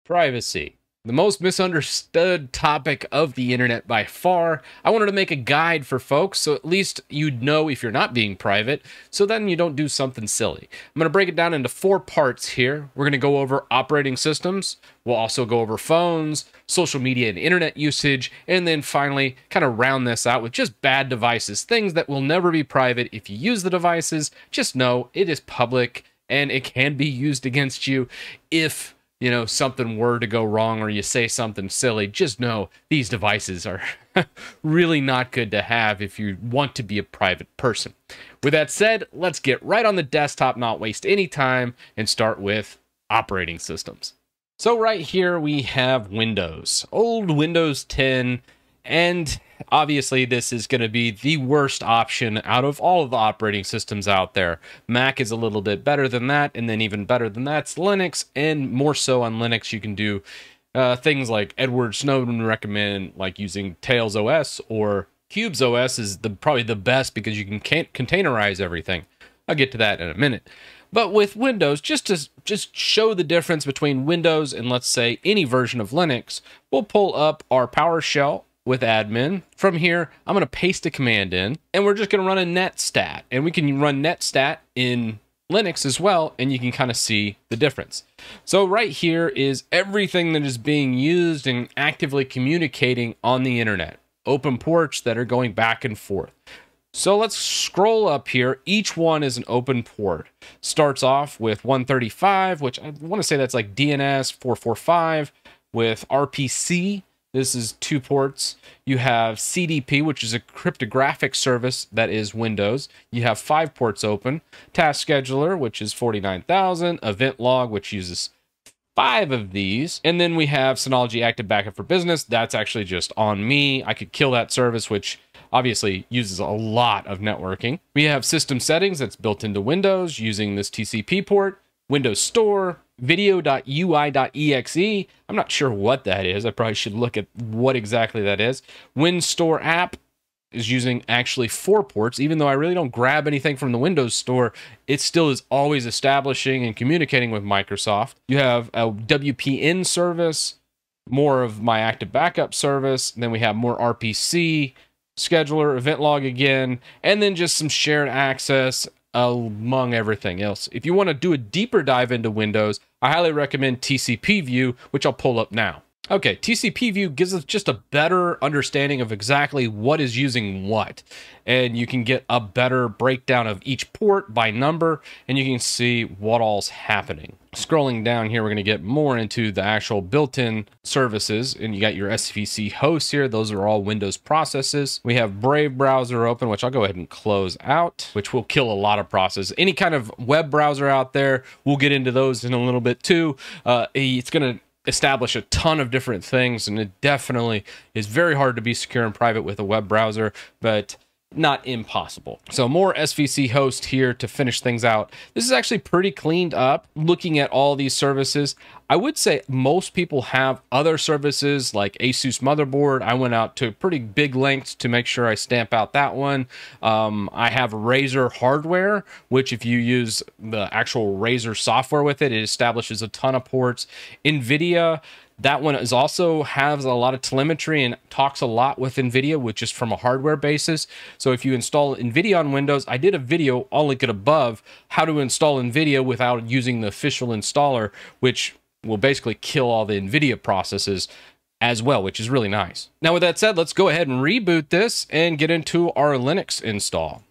Privacy, the most misunderstood topic of the internet by far. I wanted to make a guide for folks so at least you'd know if you're not being private, so then you don't do something silly. I'm going to break it down into 4 parts here. We're going to go over operating systems. We'll also go over phones, social media and internet usage, and then finally kind of round this out with just bad devices, things that will never be private. If you use the devices, just know it is public and it can be used against you if something were to go wrong or you say something silly. Just know these devices are really not good to have if you want to be a private person. With that said, let's get right on the desktop, not waste any time, and start with operating systems. So right here we have Windows, old Windows 10, and obviously this is going to be the worst option out of all of the operating systems out there. Mac is a little bit better than that, and then even better than that's Linux, and more so on Linux you can do things like Edward Snowden recommend, like using Tails OS or Cubes OS is probably the best because you can containerize everything. I'll get to that in a minute. But with Windows, just to show the difference between Windows and let's say any version of Linux, we'll pull up our PowerShell with admin. From here, I'm going to paste a command in, and we're just going to run a netstat. And we can run netstat in Linux as well, and you can kind of see the difference. So right here is everything that is being used and actively communicating on the internet. Open ports that are going back and forth. So let's scroll up here. Each one is an open port. Starts off with 135, which I want to say that's like DNS 445 with RPC. This is 2 ports. You have CDP, which is a cryptographic service that is Windows. You have 5 ports open. Task Scheduler, which is 49,000. Event Log, which uses 5 of these. And then we have Synology Active Backup for Business. That's actually just on me. I could kill that service, which obviously uses a lot of networking. We have System Settings that's built into Windows using this TCP port. Windows Store, video.ui.exe. I'm not sure what that is. I probably should look at what exactly that is. WinStore app is using actually 4 ports. Even though I really don't grab anything from the Windows Store, it still is always establishing and communicating with Microsoft. You have a WPN service, more of my active backup service. Then we have more RPC, scheduler, event log again, and then just some shared access among everything else. If you want to do a deeper dive into Windows, I highly recommend TCPView, which I'll pull up now. Okay, TCPView gives us just a better understanding of exactly what is using what. And you can get a better breakdown of each port by number, and you can see what all's happening. Scrolling down here, we're going to get more into the actual built-in services, and you got your SVC hosts here. Those are all Windows processes. We have Brave browser open, which I'll go ahead and close out, which will kill a lot of processes. Any kind of web browser out there, we'll get into those in a little bit too. It's going to establish a ton of different things, and it definitely is very hard to be secure and private with a web browser, but not impossible. So more SVC host here to finish things out. This is actually pretty cleaned up. Looking at all these services, I would say most people have other services like Asus motherboard. I went out to pretty big lengths to make sure I stamp out that one. I have Razer hardware, which if you use the actual Razer software with it, it establishes a ton of ports. NVIDIA, that one is also has a lot of telemetry and talks a lot with NVIDIA, which is from a hardware basis. So if you install NVIDIA on Windows, I did a video, I'll link it above, how to install NVIDIA without using the official installer, which will basically kill all the NVIDIA processes as well, which is really nice. Now with that said, let's go ahead and reboot this and get into our Linux install.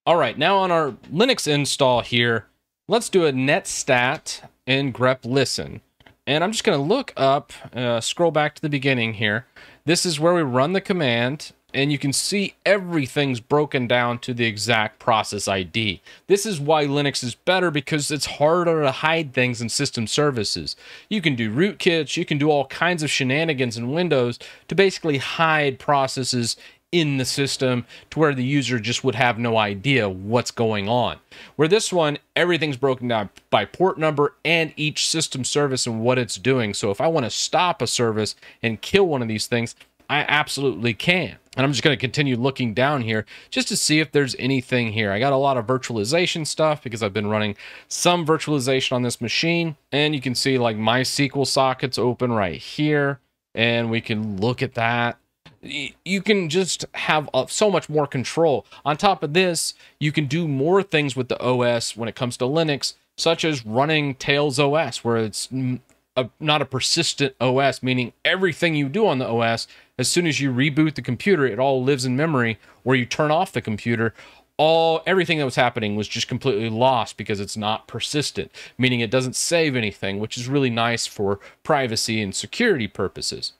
All right, now on our Linux install here, let's do a netstat and grep listen. And I'm just going to look up, scroll back to the beginning here. This is where we run the command, and you can see everything's broken down to the exact process ID. This is why Linux is better, because it's harder to hide things in system services. You can do rootkits, you can do all kinds of shenanigans in Windows to basically hide processes in the system to where the user just would have no idea what's going on. Where this one, everything's broken down by port number and each system service and what it's doing. So if I want to stop a service and kill one of these things, I absolutely can. And I'm just going to continue looking down here just to see if there's anything here. I got a lot of virtualization stuff because I've been running some virtualization on this machine. And you can see like MySQL sockets open right here. And we can look at that. You can just have so much more control. On top of this, you can do more things with the OS when it comes to Linux, such as running Tails OS, where it's not a persistent OS, meaning everything you do on the OS, as soon as you reboot the computer, it all lives in memory, or you turn off the computer, everything that was happening was just completely lost because it's not persistent, meaning it doesn't save anything, which is really nice for privacy and security purposes.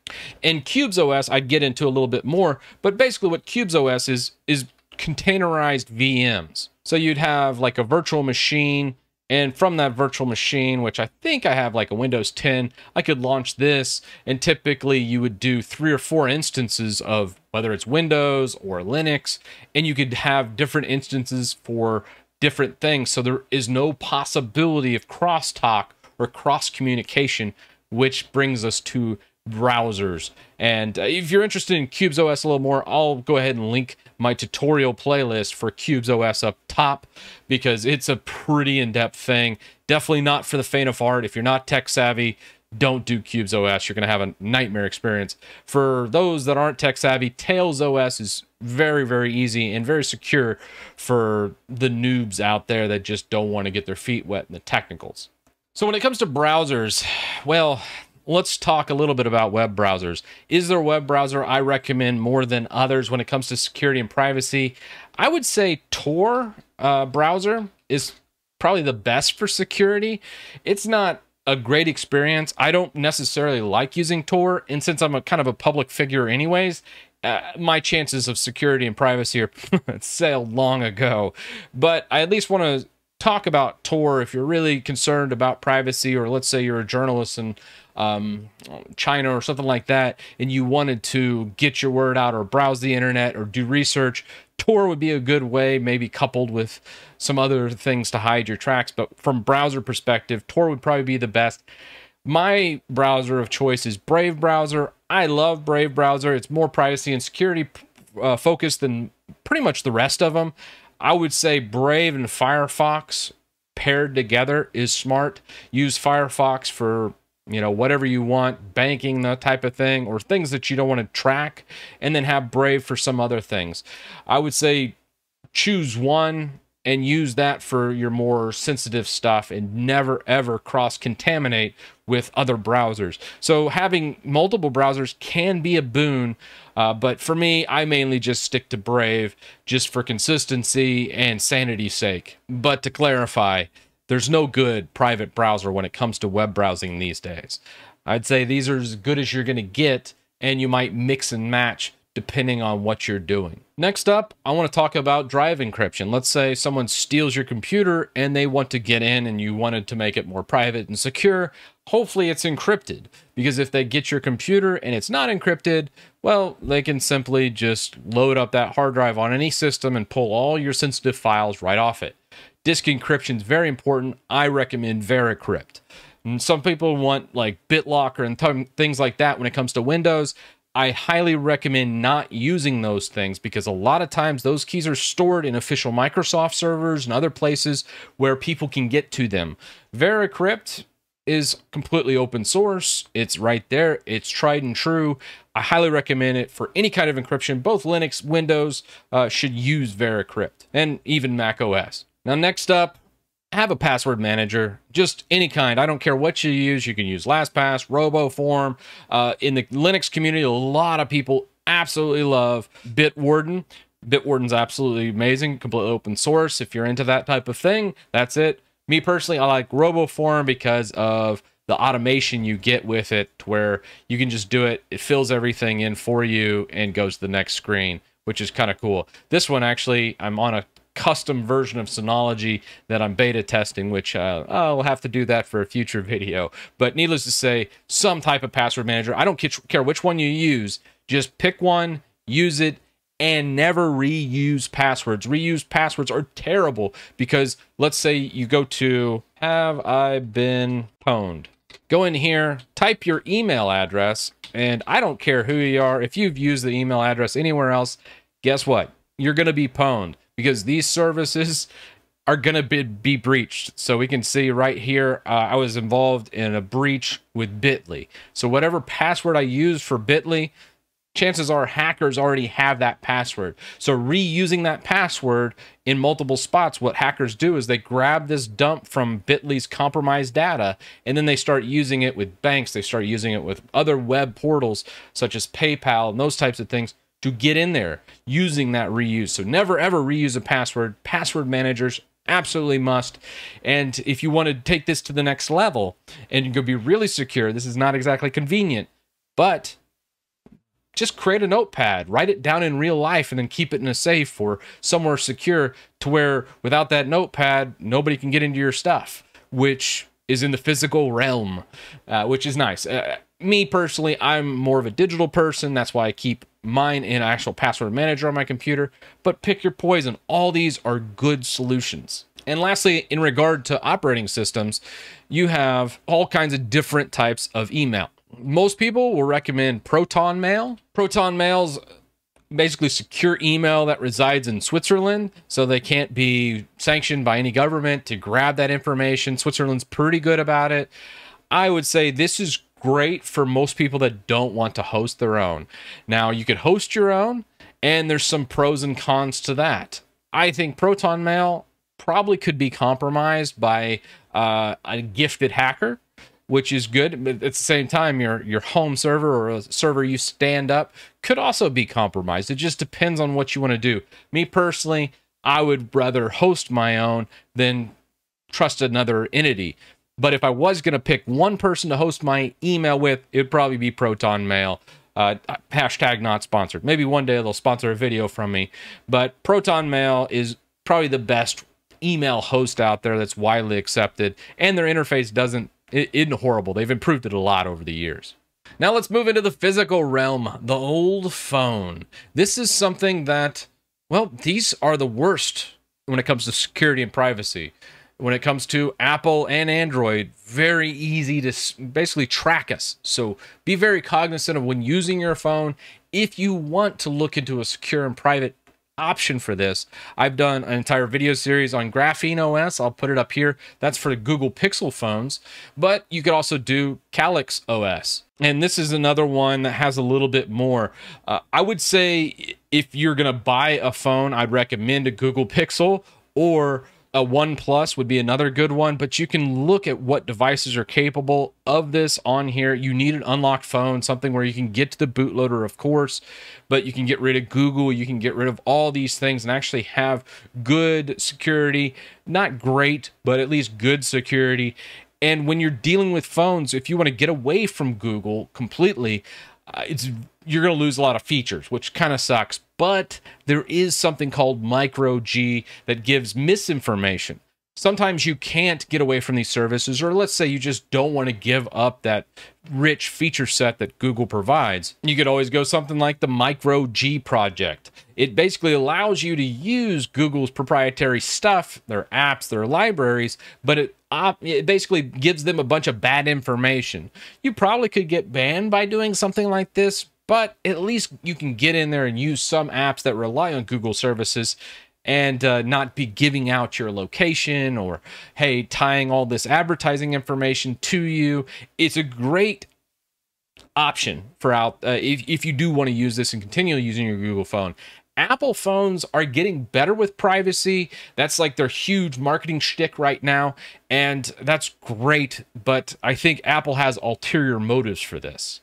In CubesOS, I'd get into a little bit more, but basically what CubesOS is containerized VMs. So you'd have like a virtual machine, and from that virtual machine, which I think I have like a Windows 10, I could launch this, and typically you would do 3 or 4 instances of whether it's Windows or Linux, and you could have different instances for different things. So there is no possibility of crosstalk or cross communication, which brings us to browsers. And if you're interested in CubesOS a little more, I'll go ahead and link my tutorial playlist for CubesOS up top, because it's a pretty in-depth thing. Definitely not for the faint of heart. If you're not tech savvy, don't do CubesOS. You're going to have a nightmare experience. For those that aren't tech savvy, Tails OS is very, very easy and very secure for the noobs out there that just don't want to get their feet wet in the technicals. So when it comes to browsers, well, let's talk a little bit about web browsers. Is there a web browser I recommend more than others when it comes to security and privacy? I would say Tor browser is probably the best for security. It's not a great experience. I don't necessarily like using Tor, and since I'm a kind of a public figure anyways, my chances of security and privacy are sailed long ago. But I at least want to talk about Tor if you're really concerned about privacy, or let's say you're a journalist in China or something like that, and you wanted to get your word out or browse the internet or do research. Tor would be a good way, maybe coupled with some other things to hide your tracks. But from browser perspective, Tor would probably be the best. My browser of choice is Brave browser. I love Brave browser. It's more privacy and security focused than pretty much the rest of them. I would say Brave and Firefox paired together is smart. Use Firefox for, you know, whatever you want, banking, that type of thing, or things that you don't want to track, and then have Brave for some other things. I would say choose one and use that for your more sensitive stuff, and never ever cross-contaminate with other browsers. So having multiple browsers can be a boon, but for me, I mainly just stick to Brave just for consistency and sanity's sake. But to clarify, there's no good private browser when it comes to web browsing these days. I'd say these are as good as you're going to get, and you might mix and match depending on what you're doing. Next up, I want to talk about drive encryption. Let's say someone steals your computer and they want to get in, and you wanted to make it more private and secure. Hopefully it's encrypted, because if they get your computer and it's not encrypted, well, they can simply just load up that hard drive on any system and pull all your sensitive files right off it. Disk encryption is very important. I recommend VeraCrypt. And some people want like BitLocker and things like that when it comes to Windows. I highly recommend not using those things, because a lot of times those keys are stored in official Microsoft servers and other places where people can get to them. VeraCrypt is completely open source. It's right there. It's tried and true. I highly recommend it for any kind of encryption. Both Linux, Windows should use VeraCrypt, and even Mac OS. Now, next up, have a password manager, just any kind. I don't care what you use. You can use LastPass, RoboForm. In the Linux community, a lot of people absolutely love Bitwarden. Bitwarden's absolutely amazing, completely open source. If you're into that type of thing, that's it. Me personally, I like RoboForm because of the automation you get with it, where you can just do it. It fills everything in for you and goes to the next screen, which is kind of cool. This one, actually, I'm on a custom version of Synology that I'm beta testing, which I'll have to do that for a future video. But needless to say, some type of password manager. I don't care which one you use. Just pick one, use it, and never reuse passwords. Reuse passwords are terrible, because let's say you go to "Have I been pwned?" Go in here, type your email address, and I don't care who you are. If you've used the email address anywhere else, guess what? You're going to be pwned because these services are going to be breached. So we can see right here, I was involved in a breach with Bitly. So whatever password I use for Bitly, chances are hackers already have that password. So reusing that password in multiple spots, what hackers do is they grab this dump from Bitly's compromised data, and then they start using it with banks. They start using it with other web portals, such as PayPal and those types of things, to get in there using that reuse. So never, ever reuse a password. Password managers absolutely must. And if you want to take this to the next level and you can be really secure, this is not exactly convenient, but just create a notepad, write it down in real life, and then keep it in a safe or somewhere secure to where without that notepad, nobody can get into your stuff, which is in the physical realm, which is nice. Me personally, I'm more of a digital person. That's why I keep mine in an actual password manager on my computer, but pick your poison. All these are good solutions. And lastly, in regard to operating systems, you have all kinds of different types of email. Most people will recommend Proton Mail. Proton Mail's basically secure email that resides in Switzerland, so they can't be sanctioned by any government to grab that information. Switzerland's pretty good about it. I would say this is great for most people that don't want to host their own. Now, you could host your own, and there's some pros and cons to that. I think Proton Mail probably could be compromised by a gifted hacker, which is good. But at the same time, your home server or a server you stand up could also be compromised. It just depends on what you want to do. Me personally, I would rather host my own than trust another entity. But if I was going to pick one person to host my email with, it'd probably be Proton Mail. Hashtag not sponsored. Maybe one day they'll sponsor a video from me. But Proton Mail is probably the best email host out there that's widely accepted. And their interface isn't horrible. They've improved it a lot over the years. Now let's move into the physical realm, the old phone. This is something that, well, these are the worst when it comes to security and privacy. When it comes to Apple and Android, very easy to basically track us. So be very cognizant of when using your phone. If you want to look into a secure and private option for this, I've done an entire video series on Graphene OS. I'll put it up here. That's for the Google Pixel phones, but you could also do Calyx OS. And this is another one that has a little bit more. I would say if you're going to buy a phone, I'd recommend a Google Pixel, or a OnePlus would be another good one, but you can look at what devices are capable of this on here. You need an unlocked phone, something where you can get to the bootloader, of course, but you can get rid of Google, you can get rid of all these things and actually have good security. Not great, but at least good security. And when you're dealing with phones, if you want to get away from Google completely, you're going to lose a lot of features, which kind of sucks. But there is something called micro G that gives misinformation. Sometimes you can't get away from these services, or let's say you just don't want to give up that rich feature set that Google provides. You could always go something like the micro G project. It basically allows you to use Google's proprietary stuff, their apps, their libraries, but it basically gives them a bunch of bad information. You probably could get banned by doing something like this, but at least you can get in there and use some apps that rely on Google services and not be giving out your location or, hey, tying all this advertising information to you. It's a great option for if you do want to use this and continue using your Google phone. Apple phones are getting better with privacy. That's like their huge marketing shtick right now, and that's great, but I think Apple has ulterior motives for this.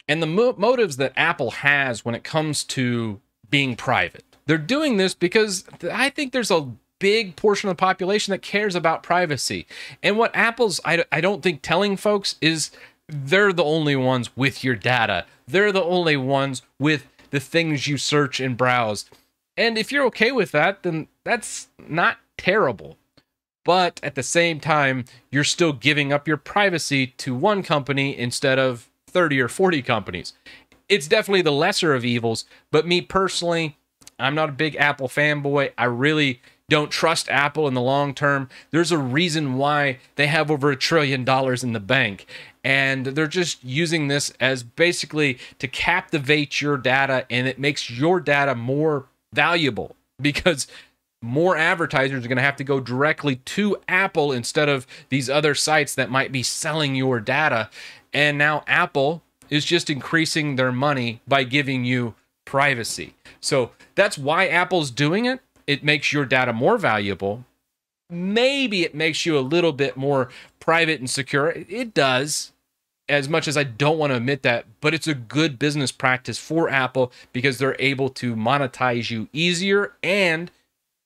And the motives that Apple has when it comes to being private. They're doing this because I think there's a big portion of the population that cares about privacy. And what Apple's, I don't think, telling folks is they're the only ones with your data. They're the only ones with the things you search and browse. And if you're okay with that, then that's not terrible. But at the same time, you're still giving up your privacy to one company instead of 30 or 40 companies. It's definitely the lesser of evils, but me personally, I'm not a big Apple fanboy. I really don't trust Apple in the long term. There's a reason why they have over $1 trillion in the bank. And they're just using this as basically to captivate your data, and it makes your data more valuable because more advertisers are going to have to go directly to Apple instead of these other sites that might be selling your data. And now Apple is just increasing their money by giving you privacy. So that's why Apple's doing it. It makes your data more valuable. Maybe it makes you a little bit more private and secure. It does, as much as I don't want to admit that, but it's a good business practice for Apple because they're able to monetize you easier and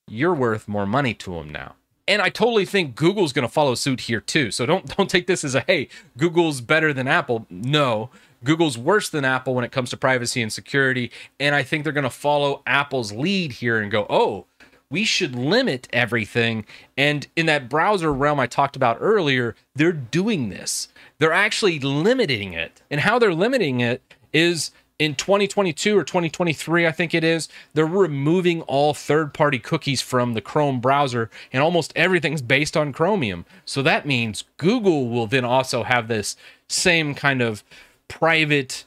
you're worth more money to them now. And I totally think Google's going to follow suit here too. So don't take this as a, hey, Google's better than Apple. No, Google's worse than Apple when it comes to privacy and security. And I think they're going to follow Apple's lead here and go, oh, we should limit everything. And in that browser realm I talked about earlier, they're doing this. They're actually limiting it. And how they're limiting it is in 2022 or 2023, I think it is, they're removing all third-party cookies from the Chrome browser, and almost everything's based on Chromium. So that means Google will then also have this same kind of private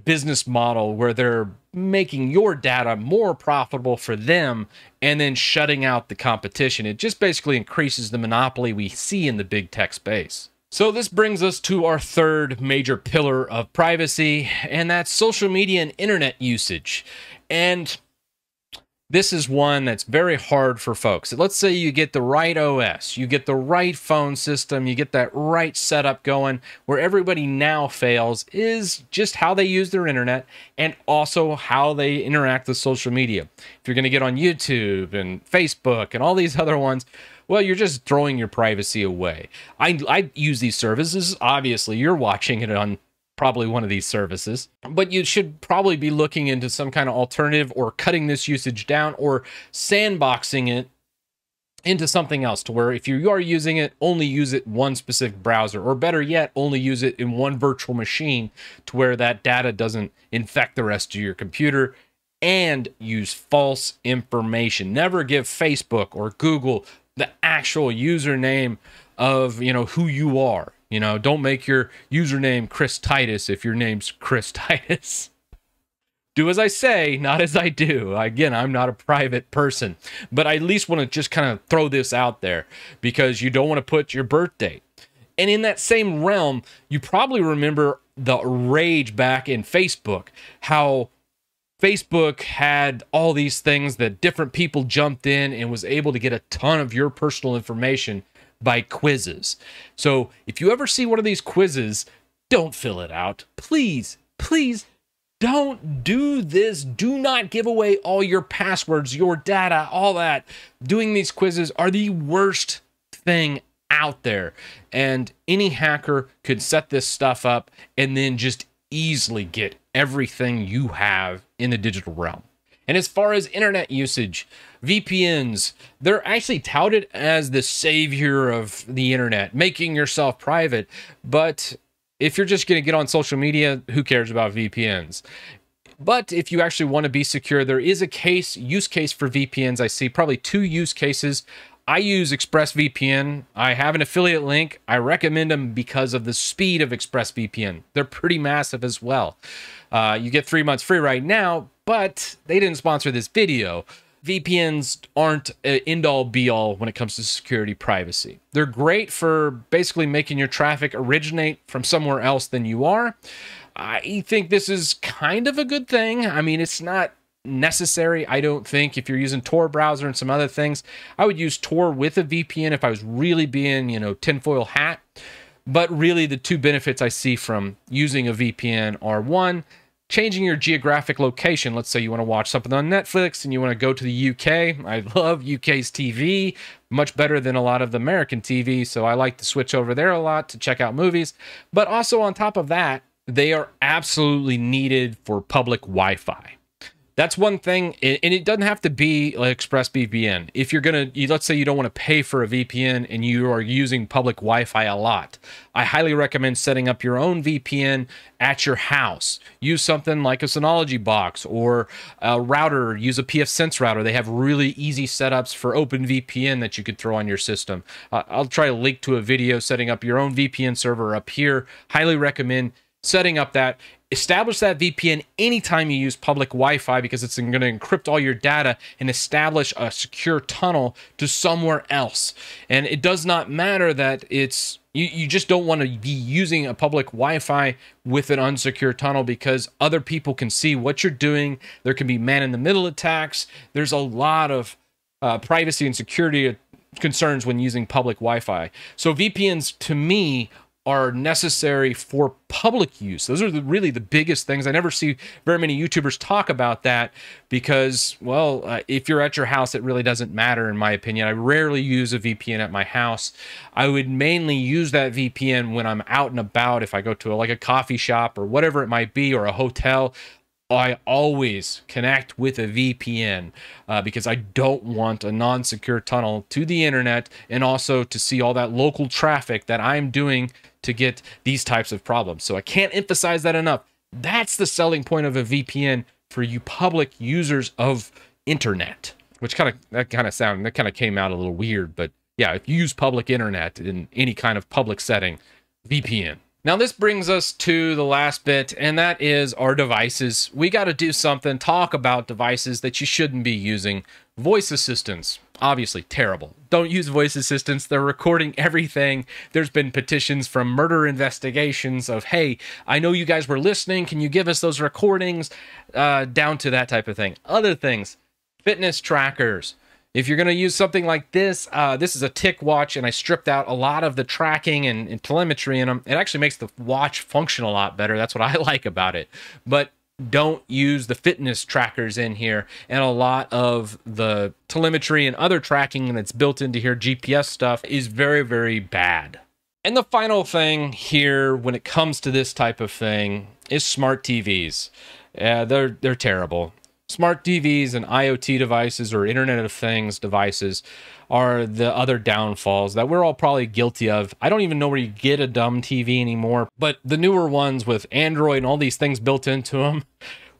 business model where they're making your data more profitable for them and then shutting out the competition. It just basically increases the monopoly we see in the big tech space. So this brings us to our third major pillar of privacy, and that's social media and internet usage. And this is one that's very hard for folks. Let's say you get the right OS, you get the right phone system, you get that right setup going. Where everybody now fails is just how they use their internet and also how they interact with social media. If you're going to get on YouTube and Facebook and all these other ones, well, you're just throwing your privacy away. I use these services. Obviously, you're watching it on probably one of these services, but you should probably be looking into some kind of alternative or cutting this usage down or sandboxing it into something else to where if you are using it, only use it one specific browser, or better yet, only use it in one virtual machine to where that data doesn't infect the rest of your computer. And use false information. Never give Facebook or Google the actual username of, who you are. Don't make your username Chris Titus if your name's Chris Titus. Do as I say, not as I do. Again, I'm not a private person, but I at least want to just kind of throw this out there because you don't want to put your birth date. And in that same realm, you probably remember the rage back in Facebook, how Facebook had all these things that different people jumped in and was able to get a ton of your personal information by quizzes. So if you ever see one of these quizzes, don't fill it out. Please, please don't do this. Do not give away all your passwords, your data, all that. Doing these quizzes are the worst thing out there. And any hacker could set this stuff up and then just easily get everything you have in the digital realm. And as far as internet usage, VPNs, they're actually touted as the savior of the internet, making yourself private. But if you're just going to get on social media, who cares about VPNs? But if you actually want to be secure, there is a use case for VPNs. I see probably two use cases. I use ExpressVPN. I have an affiliate link. I recommend them because of the speed of ExpressVPN. They're pretty massive as well. You get 3 months free right now, but they didn't sponsor this video. VPNs aren't an end-all be-all when it comes to security privacy. They're great for basically making your traffic originate from somewhere else than you are. I think this is kind of a good thing. I mean, it's not necessary, I don't think. If you're using Tor browser and some other things, I would use Tor with a VPN if I was really being, tinfoil hat. But really the two benefits I see from using a VPN are, one, changing your geographic location. Let's say you want to watch something on Netflix and you want to go to the UK. I love UK's TV, much better than a lot of the American TV, so I like to switch over there a lot to check out movies. But also on top of that, they are absolutely needed for public Wi-Fi. That's one thing, and it doesn't have to be like ExpressVPN. If you're let's say you don't want to pay for a VPN and you are using public Wi-Fi a lot, I highly recommend setting up your own VPN at your house. Use something like a Synology box or a router. Use a pfSense router. They have really easy setups for OpenVPN that you could throw on your system. I'll try to link to a video setting up your own VPN server up here. Highly recommend setting up that. Establish that VPN anytime you use public Wi-Fi, because it's going to encrypt all your data and establish a secure tunnel to somewhere else. And it does not matter that it's you just don't want to be using a public Wi-Fi with an unsecured tunnel, because other people can see what you're doing. There can be man-in-the-middle attacks. There's a lot of privacy and security concerns when using public Wi-Fi. So VPNs, to me, are necessary for public use. Those are really the biggest things. I never see very many YouTubers talk about that because, well, if you're at your house, it really doesn't matter, in my opinion. I rarely use a VPN at my house. I would mainly use that VPN when I'm out and about. If I go to like a coffee shop or whatever it might be, or a hotel, I always connect with a VPN because I don't want a non-secure tunnel to the internet, and also to see all that local traffic that I'm doing to get these types of problems. So I can't emphasize that enough. That's the selling point of a VPN for you public users of internet, which kind of came out a little weird, but yeah, if you use public internet in any kind of public setting, VPN. Now this brings us to the last bit, and that is our devices. We got to do something, talk about devices that you shouldn't be using. Voice assistants, obviously terrible. Don't use voice assistants. They're recording everything. There's been petitions from murder investigations of, hey, I know you guys were listening. Can you give us those recordings? Down to that type of thing. Other things, fitness trackers. If you're going to use something like this, this is a tick watch, and I stripped out a lot of the tracking and telemetry in them. It actually makes the watch function a lot better. That's what I like about it. But don't use the fitness trackers in here, and a lot of the telemetry and other tracking that's built into here, GPS stuff, is very, very bad. And the final thing here when it comes to this type of thing is smart TVs. They're terrible. Smart TVs and IoT devices, or Internet of Things devices, are the other downfalls that we're all probably guilty of. I don't even know where you get a dumb TV anymore, but the newer ones with Android and all these things built into them,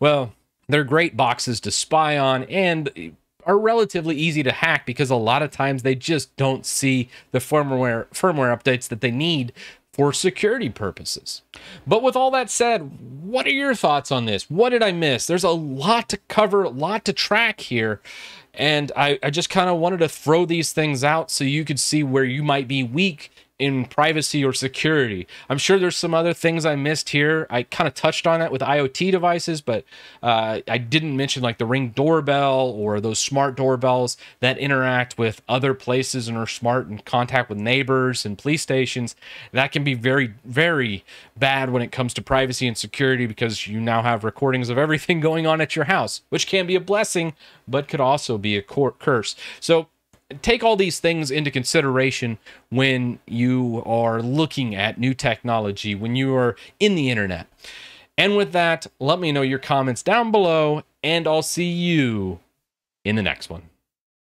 well, they're great boxes to spy on and are relatively easy to hack, because a lot of times they just don't see the firmware updates that they need for security purposes. But with all that said, what are your thoughts on this? What did I miss? There's a lot to cover, a lot to track here. And I just kind of wanted to throw these things out so you could see where you might be weak in privacy or security. I'm sure there's some other things I missed here. I kind of touched on that with IoT devices, but I didn't mention like the Ring doorbell or those smart doorbells that interact with other places and are smart and contact with neighbors and police stations. That can be very, very bad when it comes to privacy and security, because you now have recordings of everything going on at your house, which can be a blessing, but could also be a curse. So take all these things into consideration when you are looking at new technology, when you are in the internet. And with that, let me know your comments down below, and I'll see you in the next one.